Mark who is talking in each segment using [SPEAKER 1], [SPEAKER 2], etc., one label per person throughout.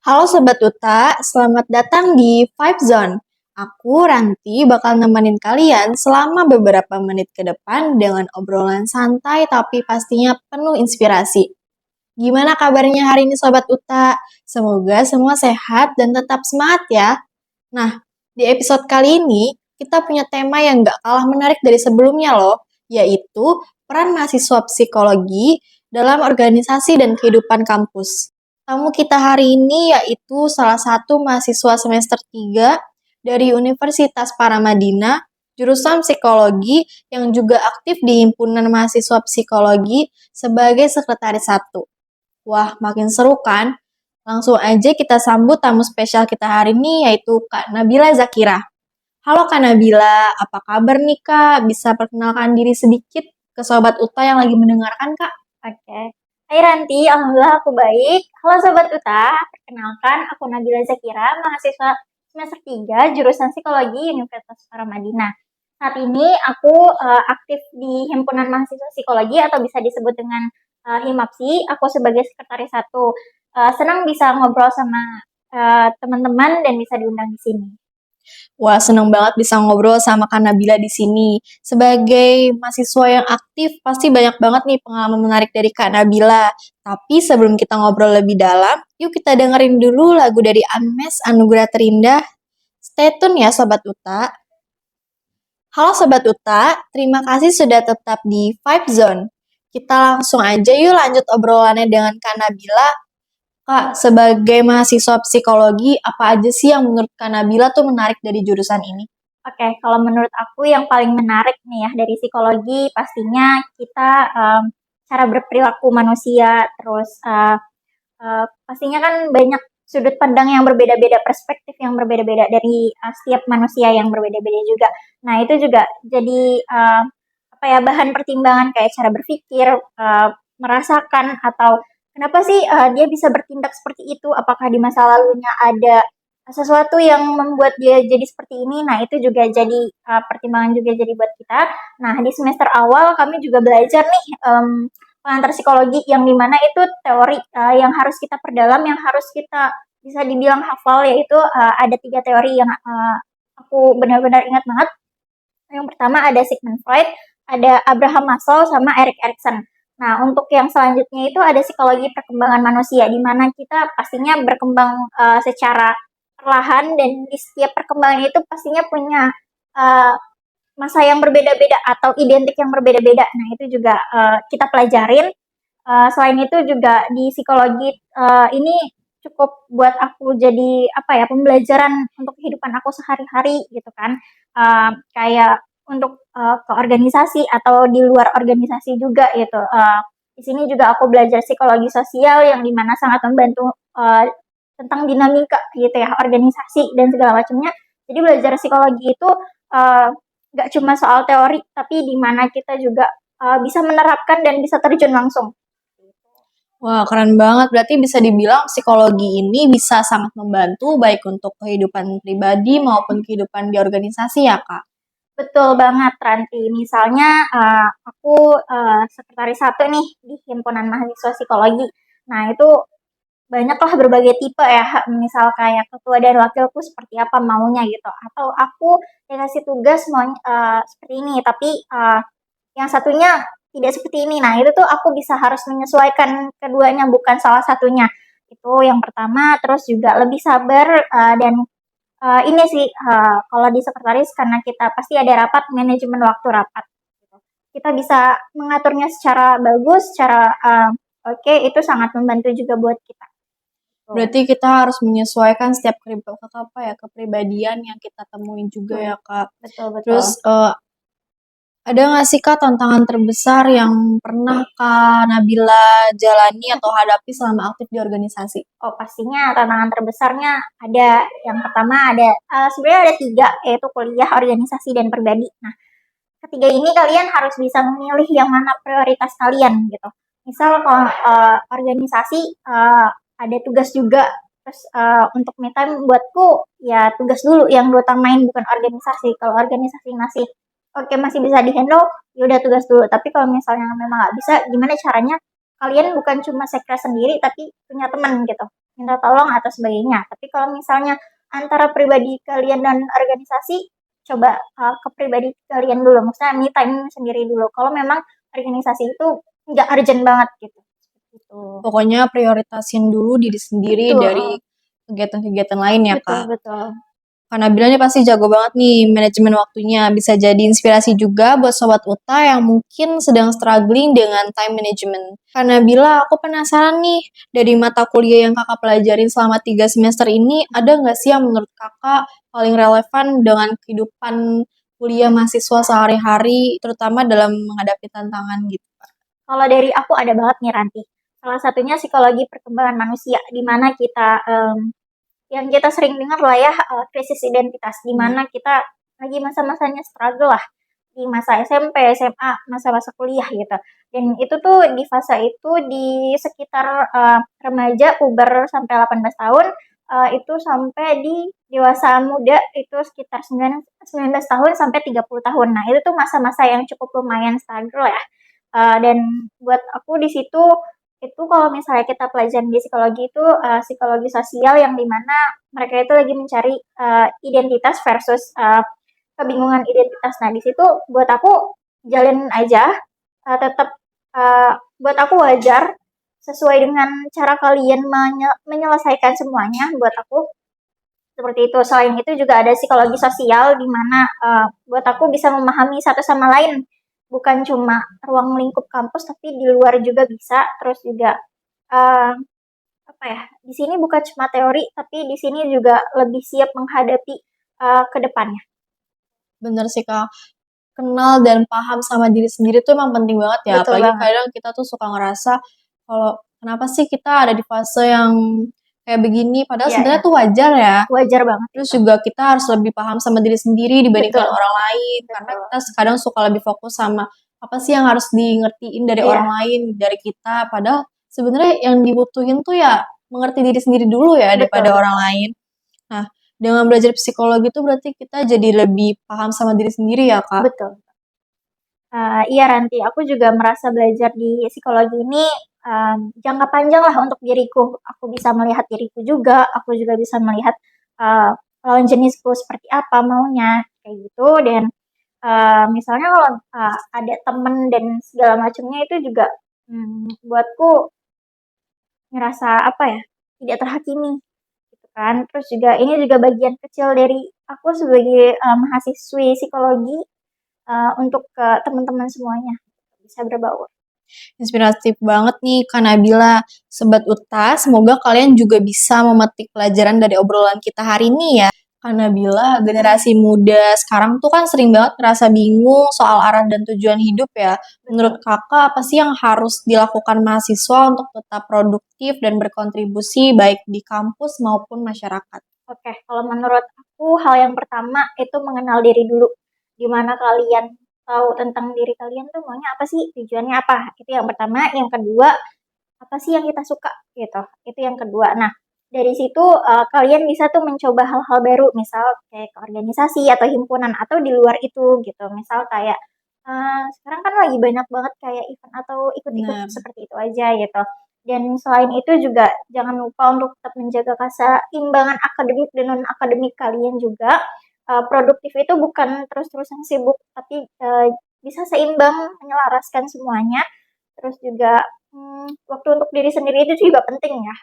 [SPEAKER 1] Halo Sobat Uta, selamat datang di Vibe Zone. Aku, Ranti, bakal nemenin kalian selama beberapa menit ke depan dengan obrolan santai tapi pastinya penuh inspirasi. Gimana kabarnya hari ini Sobat Uta? Semoga semua sehat dan tetap semangat ya. Nah, di episode kali ini kita punya tema yang gak kalah menarik dari sebelumnya loh, yaitu peran mahasiswa psikologi dalam organisasi dan kehidupan kampus. Tamu kita hari ini yaitu salah satu mahasiswa semester 3 dari Universitas Paramadina, jurusan psikologi yang juga aktif di himpunan mahasiswa psikologi sebagai sekretaris satu. Wah, makin seru kan? Langsung aja kita sambut tamu spesial kita hari ini yaitu Kak Nabila Zakira. Halo Kak Nabila, apa kabar nih Kak? Bisa perkenalkan diri sedikit ke Sobat Uta yang lagi mendengarkan Kak?
[SPEAKER 2] Oke. Hai Ranti, alhamdulillah aku baik. Halo Sobat Uta, perkenalkan aku Nabila Zakira, mahasiswa semester 3 jurusan Psikologi Universitas Paramadina. Saat ini aku aktif di Himpunan Mahasiswa Psikologi atau bisa disebut dengan HIMAPSI. Aku sebagai sekretaris satu. Senang bisa ngobrol sama teman-teman dan bisa diundang di sini.
[SPEAKER 1] Wah, seneng banget bisa ngobrol sama Kak Nabila di sini. Sebagai mahasiswa yang aktif, pasti banyak banget nih pengalaman menarik dari Kak Nabila. Tapi sebelum kita ngobrol lebih dalam, yuk kita dengerin dulu lagu dari Unmesh Anugerah Terindah. Stay tune ya Sobat Uta. Halo Sobat Uta, terima kasih sudah tetap di Vibe Zone. Kita langsung aja yuk lanjut obrolannya dengan Kak Nabila. Kak, sebagai mahasiswa psikologi, apa aja sih yang menurut Kak Nabila tuh menarik dari jurusan ini?
[SPEAKER 2] Oke, kalau menurut aku yang paling menarik nih ya dari psikologi pastinya kita cara berperilaku manusia, terus pastinya kan banyak sudut pandang yang berbeda-beda, perspektif yang berbeda-beda dari setiap manusia yang berbeda-beda juga. Nah itu juga jadi apa ya bahan pertimbangan kayak cara berpikir, merasakan atau kenapa sih dia bisa bertindak seperti itu? Apakah di masa lalunya ada sesuatu yang membuat dia jadi seperti ini? Nah itu juga jadi pertimbangan juga jadi buat kita. Nah di semester awal kami juga belajar nih pengantar psikologi yang dimana itu teori yang harus kita perdalam, yang harus kita bisa dibilang hafal, yaitu ada 3 teori yang aku benar-benar ingat banget. Yang pertama ada Sigmund Freud, ada Abraham Maslow, sama Erik Erikson. Nah, untuk yang selanjutnya itu ada psikologi perkembangan manusia, di mana kita pastinya berkembang secara perlahan dan di setiap perkembangan itu pastinya punya uh, masa yang berbeda-beda atau identik yang berbeda-beda. Nah, itu juga kita pelajarin. Selain itu juga di psikologi ini cukup buat aku jadi apa ya pembelajaran untuk kehidupan aku sehari-hari gitu kan. Kayak untuk ke organisasi atau di luar organisasi juga gitu. Di sini juga aku belajar psikologi sosial yang dimana sangat membantu tentang dinamika gitu ya organisasi dan segala macamnya. Jadi belajar psikologi itu uh, nggak cuma soal teori, tapi di mana kita juga bisa menerapkan dan bisa terjun langsung.
[SPEAKER 1] Wah, keren banget. Berarti bisa dibilang psikologi ini bisa sangat membantu baik untuk kehidupan pribadi maupun kehidupan di organisasi ya, Kak?
[SPEAKER 2] Betul banget, Ranti. Misalnya aku sekretaris satu nih di himpunan mahasiswa psikologi. Nah itu banyaklah berbagai tipe ya, misal kayak ketua dan wakilku seperti apa maunya gitu, atau aku dikasih tugas mau seperti ini, tapi yang satunya tidak seperti ini. Nah, itu tuh aku bisa harus menyesuaikan keduanya, bukan salah satunya. Itu yang pertama, terus juga lebih sabar dan ini sih kalau di sekretaris karena kita pasti ada rapat manajemen waktu rapat. Gitu. Kita bisa mengaturnya secara bagus, secara oke, itu sangat membantu juga buat kita.
[SPEAKER 1] Berarti kita harus menyesuaikan setiap kepribadian yang kita temuin juga ya, Kak.
[SPEAKER 2] Betul, betul.
[SPEAKER 1] Terus ada nggak sih Kak tantangan terbesar yang pernah Kak Nabila jalani atau hadapi selama aktif di organisasi?
[SPEAKER 2] Oh, pastinya tantangan terbesarnya ada. Yang pertama ada, sebenarnya ada 3, yaitu kuliah, organisasi, dan pribadi. Nah, ketiga ini kalian harus bisa memilih yang mana prioritas kalian gitu. Misal kalau organisasi ada tugas juga, terus untuk me time buatku ya tugas dulu yang diutamain bukan organisasi. Kalau organisasi masih oke masih bisa dihandle, ya udah tugas dulu. Tapi kalau misalnya memang nggak bisa, gimana caranya kalian bukan cuma sekre sendiri tapi punya teman gitu. minta tolong atau sebagainya. Tapi kalau misalnya antara pribadi kalian dan organisasi, coba ke pribadi kalian dulu, maksudnya me time sendiri dulu. Kalau memang organisasi itu nggak urgent banget gitu. Gitu.
[SPEAKER 1] Pokoknya prioritasin dulu diri sendiri dari
[SPEAKER 2] Betul,
[SPEAKER 1] kegiatan-kegiatan lain ya,
[SPEAKER 2] betul,
[SPEAKER 1] Kak.
[SPEAKER 2] betul.
[SPEAKER 1] Karena Bila nih pasti jago banget nih manajemen waktunya. Bisa jadi inspirasi juga buat Sobat Uta yang mungkin sedang struggling dengan time management. Karena Bila aku penasaran nih, dari mata kuliah yang kakak pelajarin selama 3 semester ini, ada nggak sih yang menurut kakak paling relevan dengan kehidupan kuliah mahasiswa sehari-hari, terutama dalam menghadapi tantangan gitu, Kak?
[SPEAKER 2] Kalau dari aku ada banget nih Ranti. Salah satunya psikologi perkembangan manusia, di mana kita yang kita sering dengar lah ya krisis identitas, di mana kita lagi masa-masanya struggle lah di masa SMP, SMA, masa-masa kuliah gitu. Dan itu tuh di fase itu di sekitar remaja, puber sampai 18 tahun, itu sampai di dewasa muda itu sekitar 19 tahun sampai 30 tahun. Nah, itu tuh masa-masa yang cukup lumayan struggle ya. Dan buat aku di situ itu kalau misalnya kita pelajaran di psikologi itu psikologi sosial yang dimana mereka itu lagi mencari identitas versus kebingungan identitas. Nah di situ buat aku jalin aja, tetap buat aku wajar sesuai dengan cara kalian menyelesaikan semuanya. Buat aku seperti itu. Selain itu juga ada psikologi sosial di mana buat aku bisa memahami satu sama lain, bukan cuma ruang lingkup kampus tapi di luar juga bisa. Terus juga uh, apa ya? Di sini bukan cuma teori tapi di sini juga lebih siap menghadapi ke depannya.
[SPEAKER 1] Bener sih, Kak. Kenal dan paham sama diri sendiri tuh emang penting banget ya.
[SPEAKER 2] Betul
[SPEAKER 1] Apalagi
[SPEAKER 2] banget.
[SPEAKER 1] kadang kita tuh suka ngerasa kalau kenapa sih kita ada di fase yang kayak begini, padahal
[SPEAKER 2] Iya,
[SPEAKER 1] sebenarnya
[SPEAKER 2] ya.
[SPEAKER 1] tuh wajar ya.
[SPEAKER 2] Wajar banget
[SPEAKER 1] Terus
[SPEAKER 2] itu.
[SPEAKER 1] juga kita harus lebih paham sama diri sendiri dibandingkan
[SPEAKER 2] Betul,
[SPEAKER 1] orang lain. Karena
[SPEAKER 2] betul.
[SPEAKER 1] kita kadang suka lebih fokus sama apa sih yang harus di ngertiin dari orang
[SPEAKER 2] Iya,
[SPEAKER 1] lain, dari kita. Padahal sebenarnya yang dibutuhin tuh ya mengerti diri sendiri dulu ya
[SPEAKER 2] betul,
[SPEAKER 1] daripada orang
[SPEAKER 2] betul.
[SPEAKER 1] lain. Nah, dengan belajar psikologi itu berarti kita jadi lebih paham sama diri sendiri ya, Kak.
[SPEAKER 2] Betul. Iya Ranti, aku juga merasa belajar di psikologi ini jangka panjang lah untuk diriku. Aku bisa melihat diriku juga, aku juga bisa melihat uh, lawan jenisku seperti apa maunya, kayak gitu. Dan misalnya kalau ada temen dan segala macamnya itu juga buatku ngerasa apa ya, tidak terhakimi gitu kan. Terus juga ini juga bagian kecil dari aku sebagai mahasiswi psikologi untuk ke teman-teman semuanya bisa berbaur.
[SPEAKER 1] Inspiratif banget nih Kak Nabila, Sobat Uta. Semoga kalian juga bisa memetik pelajaran dari obrolan kita hari ini ya. Kak Nabila, generasi muda sekarang tuh kan sering banget ngerasa bingung soal arah dan tujuan hidup ya. Menurut
[SPEAKER 2] Betul.
[SPEAKER 1] kakak, apa sih yang harus dilakukan mahasiswa untuk tetap produktif dan berkontribusi baik di kampus maupun masyarakat?
[SPEAKER 2] Oke, kalau menurut aku hal yang pertama itu mengenal diri dulu. Di mana kalian tahu tentang diri kalian tuh maunya apa sih, tujuannya apa. Itu yang pertama. Yang kedua, apa sih yang kita suka gitu. Itu yang kedua. Nah, dari situ kalian bisa tuh mencoba hal-hal baru, misal kayak ke organisasi atau himpunan atau di luar itu gitu. Misal kayak sekarang kan lagi banyak banget kayak event atau ikut-ikut
[SPEAKER 1] Benar.
[SPEAKER 2] seperti itu aja gitu. Dan selain itu juga jangan lupa untuk tetap menjaga keseimbangan akademik dan non akademik kalian juga. Produktif itu bukan terus-terusan sibuk, tapi bisa seimbang menyelaraskan semuanya. Terus juga waktu untuk diri sendiri itu juga penting ya.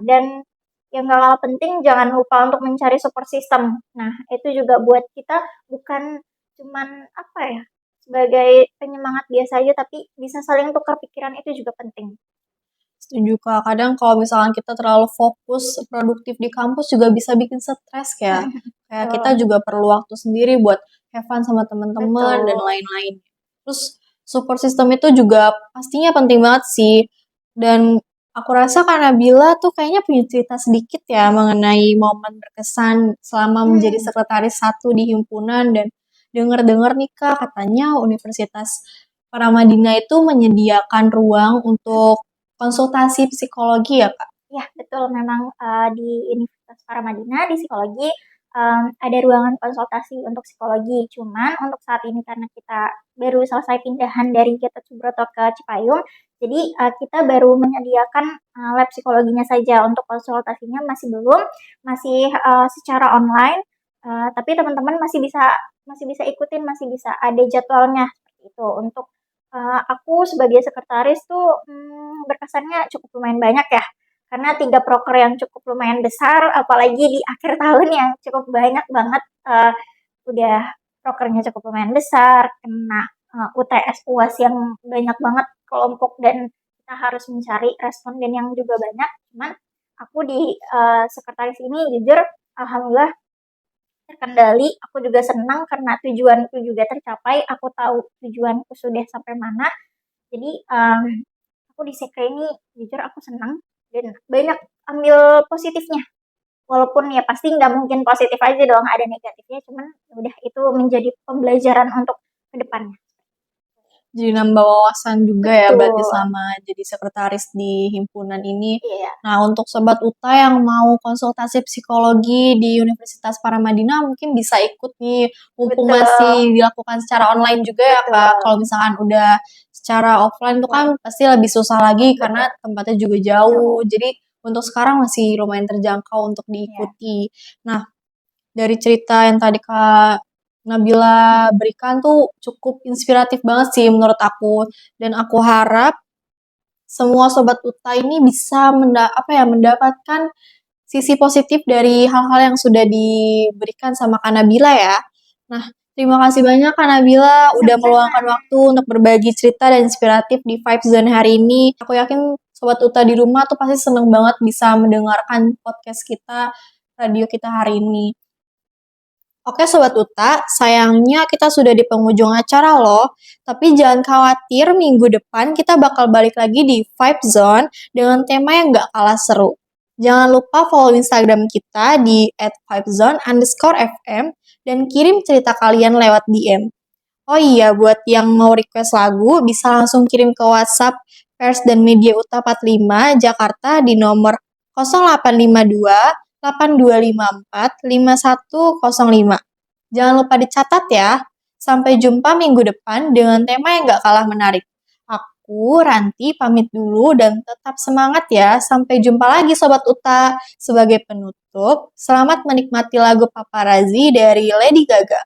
[SPEAKER 2] Dan yang gak kalah penting jangan lupa untuk mencari support system. Nah itu juga buat kita bukan cuman apa ya sebagai penyemangat biasa aja tapi bisa saling tukar pikiran itu juga penting.
[SPEAKER 1] Setuju Kak, kadang kalau misalkan kita terlalu fokus produktif di kampus juga bisa bikin stres ya. Kayak kita
[SPEAKER 2] Betul,
[SPEAKER 1] juga perlu waktu sendiri buat have fun sama teman-teman dan
[SPEAKER 2] betul.
[SPEAKER 1] lain-lain. Terus support system itu juga pastinya penting banget sih. Dan aku rasa karena Bila tuh kayaknya punya cerita sedikit ya mengenai momen berkesan selama menjadi
[SPEAKER 2] Hmm,
[SPEAKER 1] sekretaris satu di himpunan dan dengar-dengar nih Kak katanya Universitas Paramadina itu menyediakan ruang untuk konsultasi psikologi ya, Kak?
[SPEAKER 2] ya betul memang di Universitas Paramadina di psikologi ada ruangan konsultasi untuk psikologi. Cuman untuk saat ini karena kita baru selesai pindahan dari Gatot Subroto ke Cipayung, jadi kita baru menyediakan lab psikologinya saja. Untuk konsultasinya masih belum, masih secara online. Tapi teman-teman masih bisa ikutin, masih bisa ada jadwalnya seperti itu. Untuk aku sebagai sekretaris tuh berkesannya cukup lumayan banyak ya. Karena 3 proker yang cukup lumayan besar, apalagi di akhir tahun yang cukup banyak banget, udah prokernya cukup lumayan besar, kena UTS UAS yang banyak banget kelompok dan kita harus mencari responden yang juga banyak. Cuman aku di sekretaris ini jujur alhamdulillah terkendali, aku juga senang karena tujuanku juga tercapai, aku tahu tujuanku sudah sampai mana. Jadi aku di sekre ini jujur aku senang dan banyak ambil positifnya. Walaupun ya pasti nggak mungkin positif aja dong, ada negatifnya, cuman ya udah itu menjadi pembelajaran untuk kedepannya.
[SPEAKER 1] Jadi nambah wawasan juga ya berarti
[SPEAKER 2] Betul.
[SPEAKER 1] selama jadi sekretaris di himpunan ini.
[SPEAKER 2] Iya,
[SPEAKER 1] Nah, untuk Sobat Uta yang mau konsultasi psikologi di Universitas Paramadina mungkin bisa ikut nih, mumpung
[SPEAKER 2] betul.
[SPEAKER 1] masih dilakukan secara online juga ya Kak.
[SPEAKER 2] Betul.
[SPEAKER 1] Kalau misalkan udah secara offline tuh kan pasti lebih susah lagi
[SPEAKER 2] Betul.
[SPEAKER 1] karena tempatnya juga
[SPEAKER 2] Jauh.
[SPEAKER 1] jauh. Jadi untuk sekarang masih lumayan terjangkau untuk
[SPEAKER 2] Iya.
[SPEAKER 1] diikuti. Nah, dari cerita yang tadi Kak Nabila berikan tuh cukup inspiratif banget sih menurut aku. Dan aku harap semua Sobat Uta ini bisa mendapatkan sisi positif dari hal-hal yang sudah diberikan sama Kak Nabila ya. Nah, terima kasih banyak Kak Nabila udah
[SPEAKER 2] Sama-sama.
[SPEAKER 1] meluangkan waktu untuk berbagi cerita dan inspiratif di Vibe Zone hari ini. Aku yakin Sobat Uta di rumah tuh pasti seneng banget bisa mendengarkan podcast kita, radio kita hari ini. Oke Sobat Uta, sayangnya kita sudah di penghujung acara loh. Tapi jangan khawatir, minggu depan kita bakal balik lagi di Vibe Zone dengan tema yang gak kalah seru. Jangan lupa follow Instagram kita di @vibezone_fm dan kirim cerita kalian lewat DM. Oh iya, buat yang mau request lagu, bisa langsung kirim ke WhatsApp Pers dan Media Uta 45 Jakarta di nomor 0852 8254 5105. Jangan lupa dicatat ya. Sampai jumpa minggu depan dengan tema yang gak kalah menarik. Aku, Ranti, pamit dulu dan tetap semangat ya. Sampai jumpa lagi Sobat Uta. Sebagai penutup, selamat menikmati lagu Paparazzi dari Lady Gaga.